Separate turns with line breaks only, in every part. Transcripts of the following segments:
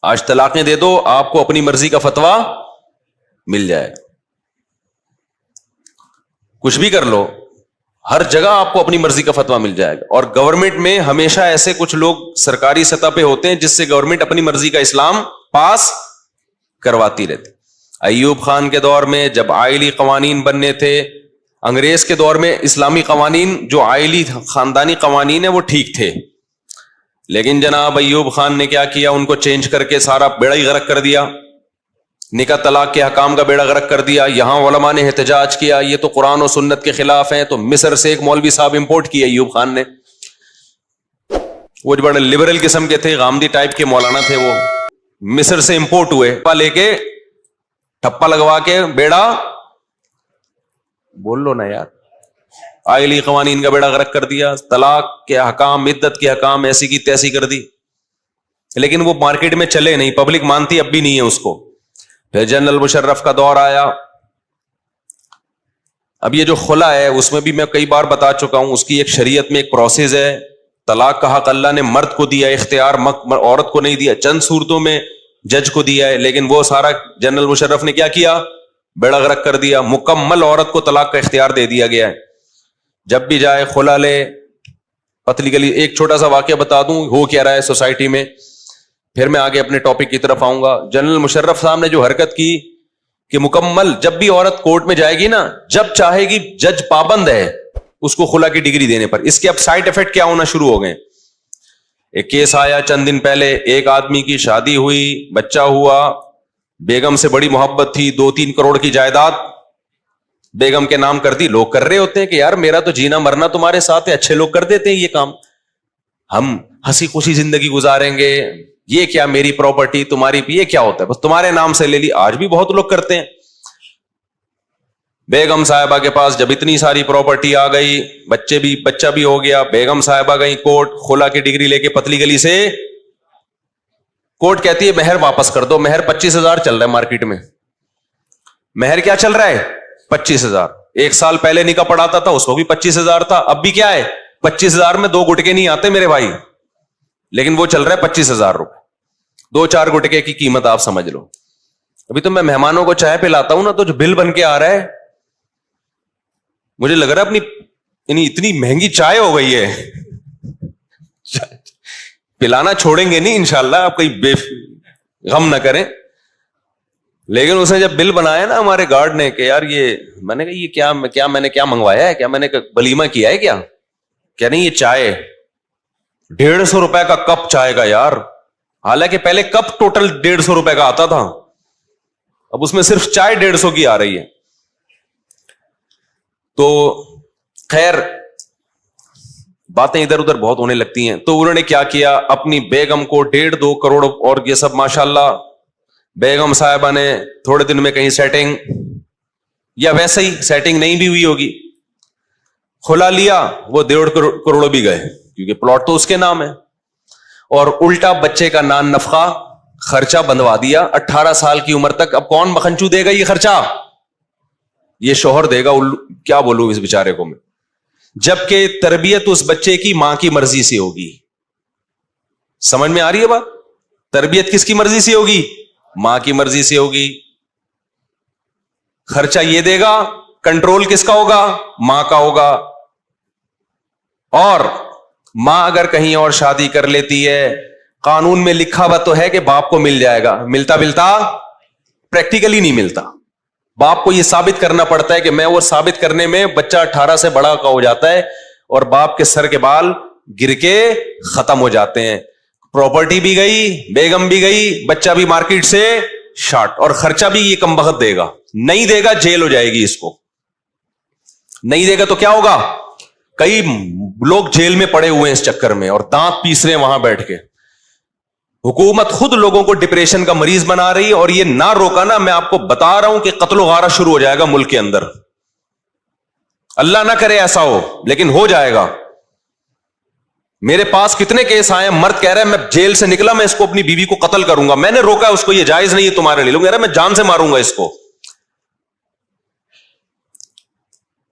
آج طلاقیں دے دو, آپ کو اپنی مرضی کا فتویٰ مل جائے گا. کچھ بھی کر لو, ہر جگہ آپ کو اپنی مرضی کا فتویٰ مل جائے گا. اور گورنمنٹ میں ہمیشہ ایسے کچھ لوگ سرکاری سطح پہ ہوتے ہیں جس سے گورنمنٹ اپنی مرضی کا اسلام پاس کرواتی رہتی. ایوب خان کے دور میں جب آئلی قوانین بننے تھے, انگریز کے دور میں اسلامی قوانین جو آئلی خاندانی قوانین ہیں وہ ٹھیک تھے, لیکن جناب ایوب خان نے کیا کیا, ان کو چینج کر کے سارا بیڑا ہی غرق کر دیا, نکاح طلاق کے حکام کا بیڑا غرق کر دیا. یہاں علماء نے احتجاج کیا یہ تو قرآن و سنت کے خلاف ہیں, تو مصر سے ایک مولوی صاحب امپورٹ کیا ایوب خان نے, وہ جو بڑے لبرل قسم کے تھے, غامدی ٹائپ کے مولانا تھے, وہ مصر سے امپورٹ ہوئے, لے کے ٹھپا لگوا کے بیڑا, بول لو نا یار, آئلی قوانین کا بیڑا غرق کر دیا, طلاق کے حکام, عدت کے حکام ایسی کی تیسی کر دی. لیکن وہ مارکیٹ میں چلے نہیں, پبلک مانتی اب بھی نہیں ہے اس کو. پھر جنرل مشرف کا دور آیا. اب یہ جو خلا ہے اس میں بھی میں کئی بار بتا چکا ہوں, اس کی ایک شریعت میں ایک پروسیس ہے. طلاق کا حق اللہ نے مرد کو دیا اختیار, عورت کو نہیں دیا. چند صورتوں میں جج کو دیا ہے, لیکن وہ سارا جنرل مشرف نے کیا کیا, بیڑا غرق کر دیا. مکمل عورت کو طلاق کا اختیار دے دیا گیا ہے. جب بھی جائے خلا لے, پتلی گلی. ایک چھوٹا سا واقعہ بتا دوں ہو کیا رہا ہے سوسائٹی میں, پھر میں آگے اپنے ٹاپک کی طرف آؤں گا. جنرل مشرف صاحب نے جو حرکت کی کہ مکمل جب بھی عورت کورٹ میں جائے گی نا, جب چاہے گی, جج پابند ہے اس کو خلا کی ڈگری دینے پر. اس کے اب سائڈ افیکٹ کیا ہونا شروع ہو گئے. ایک کیس آیا چند دن پہلے, ایک آدمی کی شادی ہوئی, بچہ ہوا, بیگم سے بڑی محبت تھی, 2-3 کروڑ کی جائیداد بیگم کے نام کر دی. لوگ کر رہے ہوتے ہیں کہ یار میرا تو جینا مرنا تمہارے ساتھ ہے, اچھے لوگ کر دیتے ہیں یہ کام, ہم ہنسی خوشی زندگی گزاریں گے, یہ کیا میری پراپرٹی تمہاری, یہ کیا ہوتا ہے, بس تمہارے نام سے لے لی. آج بھی بہت لوگ کرتے ہیں. بیگم صاحبہ کے پاس جب اتنی ساری پراپرٹی آ گئی, بچہ بھی ہو گیا, بیگم صاحبہ گئی کورٹ, خلا کی ڈگری لے کے پتلی گلی سے. کورٹ کہتی ہے مہر واپس کر دو. مہر 25,000 چل رہا ہے مارکیٹ میں. مہر کیا چل رہا ہے, 25,000. 1 سال پہلے نکاح پڑھاتا تھا اس کو بھی 25,000 تھا, اب بھی کیا ہے 25,000 میں 2 گٹکے نہیں آتے میرے بھائی, لیکن وہ چل رہا ہے 25,000 روپے. 2-4 گٹکے کی قیمت آپ سمجھ لو. ابھی تو میں مہمانوں کو چائے پلاتا ہوں نا, تو جو بل بن کے آ رہا ہے مجھے لگ رہا ہے اپنی اتنی مہنگی چائے ہو گئی ہے, پلانا چھوڑیں گے نہیں انشاءاللہ, آپ کوئی غم نہ کریں. لیکن اس نے جب بل بنایا نا ہمارے گارڈ نے کہ یار یہ, میں نے کہا یہ کیا میں نے کیا منگوایا ہے, کیا میں نے ولیمہ کیا ہے کیا نہیں, یہ چائے 150 روپے کا کپ چائے کا یار. حالانکہ پہلے کپ ٹوٹل 150 روپے کا آتا تھا, اب اس میں صرف چائے 150 کی آ رہی ہے. تو خیر باتیں ادھر ادھر بہت ہونے لگتی ہیں. تو انہوں نے کیا کیا, اپنی بیگم کو 1.5-2 کروڑ اور یہ سب ماشاءاللہ, بیگم صاحبہ نے تھوڑے دن میں کہیں سیٹنگ, یا ویسے ہی سیٹنگ نہیں بھی ہوئی ہوگی, کھلا لیا, وہ 1.5 کروڑ بھی گئے کیونکہ پلاٹ تو اس کے نام ہے. اور الٹا بچے کا نان نفقہ خرچہ بندوا دیا 18 سال کی عمر تک. اب کون مکھنچو دے گا یہ خرچہ, یہ شوہر دے گا. کیا بولوں اس بیچارے کو میں, جبکہ تربیت اس بچے کی ماں کی مرضی سے ہوگی. سمجھ میں آ رہی ہے بات, تربیت کس کی مرضی سے ہوگی, ماں کی مرضی سے ہوگی. خرچہ یہ دے گا, کنٹرول کس کا ہوگا, ماں کا ہوگا. اور ماں اگر کہیں اور شادی کر لیتی ہے, قانون میں لکھا ہوا تو ہے کہ باپ کو مل جائے گا, ملتا پریکٹیکلی نہیں ملتا. باپ کو یہ ثابت کرنا پڑتا ہے کہ میں, وہ ثابت کرنے میں بچہ 18 سے بڑا کا ہو جاتا ہے اور باپ کے سر کے بال گر کے ختم ہو جاتے ہیں. پراپرٹی بھی گئی, بیگم بھی گئی, بچہ بھی مارکیٹ سے شارٹ, اور خرچہ بھی یہ کم بخت دے گا. نہیں دے گا جیل ہو جائے گی اس کو, نہیں دے گا تو کیا ہوگا. کئی لوگ جیل میں پڑے ہوئے ہیں اس چکر میں, اور دانت پیس رہے ہیں وہاں بیٹھ کے. حکومت خود لوگوں کو ڈپریشن کا مریض بنا رہی ہے, اور یہ نہ روکا نا, میں آپ کو بتا رہا ہوں کہ قتل و غارت شروع ہو جائے گا ملک کے اندر. اللہ نہ کرے ایسا ہو, لیکن ہو جائے گا. میرے پاس کتنے کیس آئے, مرد کہہ رہا ہے میں جیل سے نکلا, میں اس کو اپنی بیوی کو قتل کروں گا, میں نے روکا اس کو, یہ جائز نہیں ہے تمہارے لیے. لوگ کہہ رہا ہے میں جان سے ماروں گا اس کو.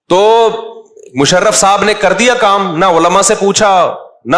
تو مشرف صاحب نے کر دیا کام, نہ علماء سے پوچھا, نہ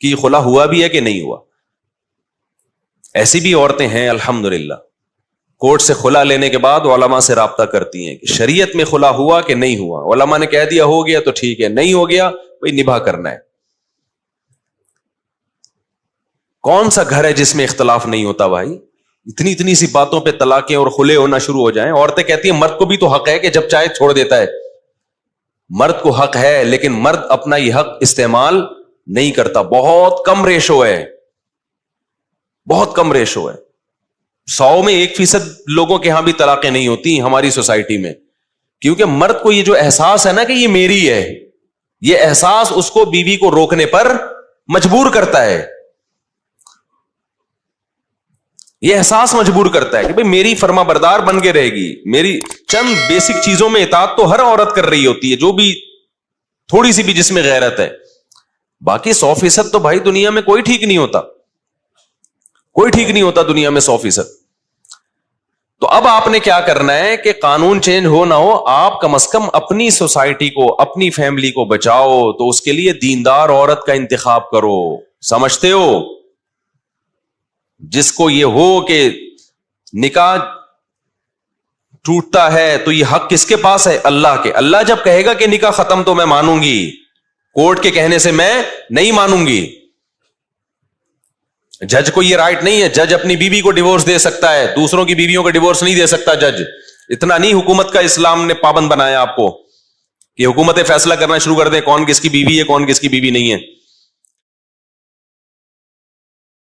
کہ خلا ہوا بھی ہے کہ نہیں ہوا. ایسی بھی عورتیں ہیں الحمدللہ, کورٹ سے خلا لینے کے بعد علماء سے رابطہ کرتی ہیں کہ شریعت میں خلا ہوا کہ نہیں ہوا. علماء نے کہہ دیا ہو گیا تو ٹھیک ہے, نہیں ہو گیا بھائی نبھا کرنا ہے. کون سا گھر ہے جس میں اختلاف نہیں ہوتا بھائی؟ اتنی اتنی سی باتوں پہ طلاقیں اور خلے ہونا شروع ہو جائیں. عورتیں کہتی ہیں مرد کو بھی تو حق ہے کہ جب چاہے چھوڑ دیتا ہے. مرد کو حق ہے, لیکن مرد اپنا یہ حق استعمال نہیں کرتا. بہت کم ریشو ہے, بہت کم ریشو ہے. 100 میں 1% لوگوں کے ہاں بھی طلاقیں نہیں ہوتی ہماری سوسائٹی میں, کیونکہ مرد کو یہ جو احساس ہے نا کہ یہ میری ہے, یہ احساس اس کو بیوی کو روکنے پر مجبور کرتا ہے. یہ احساس مجبور کرتا ہے کہ بھئی میری فرما بردار بن کے رہے گی. میری چند بیسک چیزوں میں اطاعت تو ہر عورت کر رہی ہوتی ہے, جو بھی تھوڑی سی بھی جس میں غیرت ہے. باقی 100% تو بھائی دنیا میں کوئی ٹھیک نہیں ہوتا, کوئی ٹھیک نہیں ہوتا دنیا میں 100%. تو اب آپ نے کیا کرنا ہے کہ قانون چینج ہو نہ ہو, آپ کم از کم اپنی سوسائٹی کو, اپنی فیملی کو بچاؤ. تو اس کے لیے دیندار عورت کا انتخاب کرو. سمجھتے ہو؟ جس کو یہ ہو کہ نکاح ٹوٹتا ہے تو یہ حق کس کے پاس ہے؟ اللہ کے. اللہ جب کہے گا کہ نکاح ختم تو میں مانوں گی, کورٹ کے کہنے سے میں نہیں مانوں گی. جج کو یہ رائٹ نہیں ہے, جج اپنی بیوی کو ڈیورس دے سکتا ہے, دوسروں کی بیویوں کو ڈیورس نہیں دے سکتا جج. اتنا نہیں حکومت کا اسلام نے پابند بنایا آپ کو کہ حکومتیں فیصلہ کرنا شروع کر دیں کون کس کی بیوی ہے کون کس کی بیوی نہیں ہے.